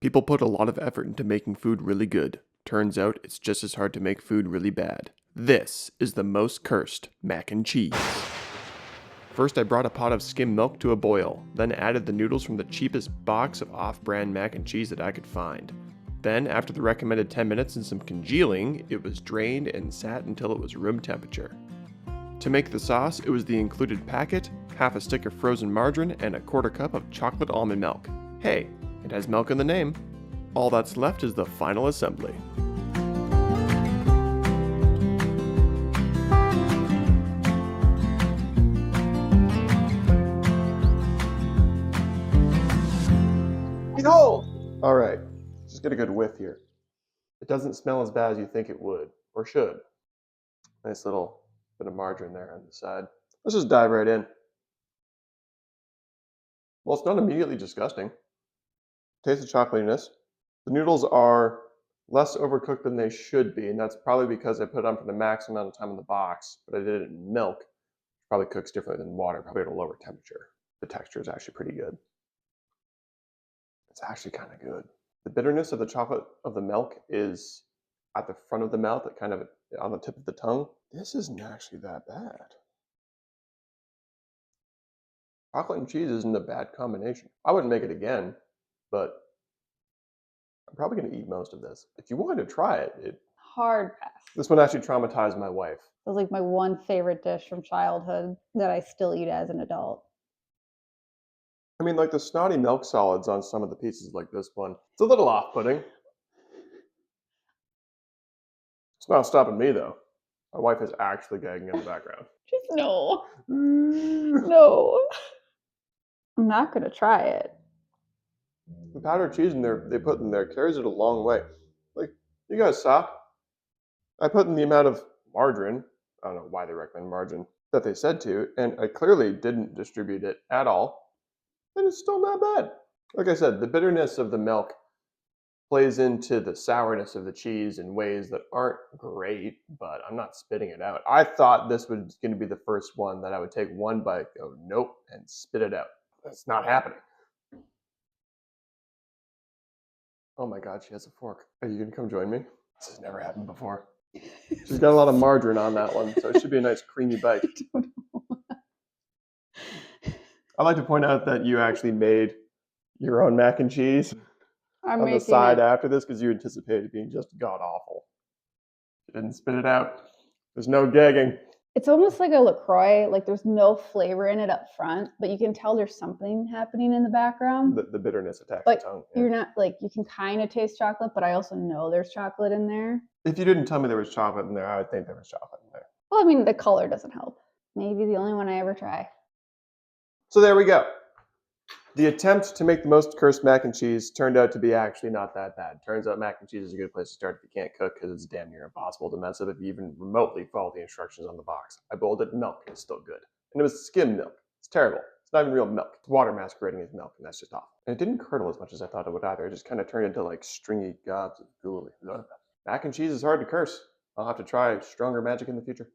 People put a lot of effort into making food really good. Turns out it's just as hard to make food really bad. This is the most cursed mac and cheese. First, I brought a pot of skim milk to a boil, then added the noodles from the cheapest box of off-brand mac and cheese that I could find. Then, after the recommended 10 minutes and some congealing, it was drained and sat until it was room temperature. To make the sauce, it was the included packet, half a stick of frozen margarine, and a quarter cup of chocolate almond milk. Hey, it has milk in the name. All that's left is the final assembly. Behold! Alright, just get a good whiff here. It doesn't smell as bad as you think it would, or should. Nice little bit of margarine there on the side. Let's just dive right in. Well, it's not immediately disgusting. Taste the chocolatiness. The noodles are less overcooked than they should be, and that's probably because I put it on for the max amount of time in the box, but I did it in milk. It probably cooks differently than water, probably at a lower temperature. The texture is actually pretty good. It's actually kind of good. The bitterness of the chocolate of the milk is at the front of the mouth, kind of on the tip of the tongue. This isn't actually that bad. Chocolate and cheese isn't a bad combination. I wouldn't make it again, but I'm probably going to eat most of this. If you wanted to try it, Hard pass. this one actually traumatized my wife. It was like my one favorite dish from childhood that I still eat as an adult. I mean, like the snotty milk solids on some of the pieces like this one, it's a little off-putting. It's not stopping me though. My wife is actually gagging in the background. Just no. No. I'm not going to try it. The powdered cheese they put in there carries it a long way. Like, you guys saw, I put in the amount of margarine, I don't know why they recommend margarine, that they said to, and I clearly didn't distribute it at all, and it's still not bad. Like I said, the bitterness of the milk plays into the sourness of the cheese in ways that aren't great, but I'm not spitting it out. I thought this was going to be the first one that I would take one bite, go nope, and spit it out. That's not happening. Oh my God, she has a fork. Are you going to come join me? This has never happened before. She's got a lot of margarine on that one, so it should be a nice creamy bite. I'd like to point out that you actually made your own mac and cheese on the side after this because you anticipated it being just god-awful. You didn't spit it out. There's no gagging. It's almost like a LaCroix. Like there's no flavor in it up front, but you can tell there's something happening in the background. The bitterness attacks Like the tongue. you're not like you can kind of taste chocolate, but I also know there's chocolate in there. If you didn't tell me there was chocolate in there, I would think there was chocolate in there. Well, I mean, the color doesn't help. Maybe the only one I ever try. So there we go. The attempt to make the most cursed mac and cheese turned out to be actually not that bad. Turns out mac and cheese is a good place to start if you can't cook because it's damn near impossible to mess up if you even remotely follow the instructions on the box. I boiled it in milk and it's still good. And it was skim milk. It's terrible. It's not even real milk. It's water masquerading as milk, and that's just awful. And it didn't curdle as much as I thought it would either. It just kind of turned into like stringy gobs of gooey. Mac and cheese is hard to curse. I'll have to try stronger magic in the future.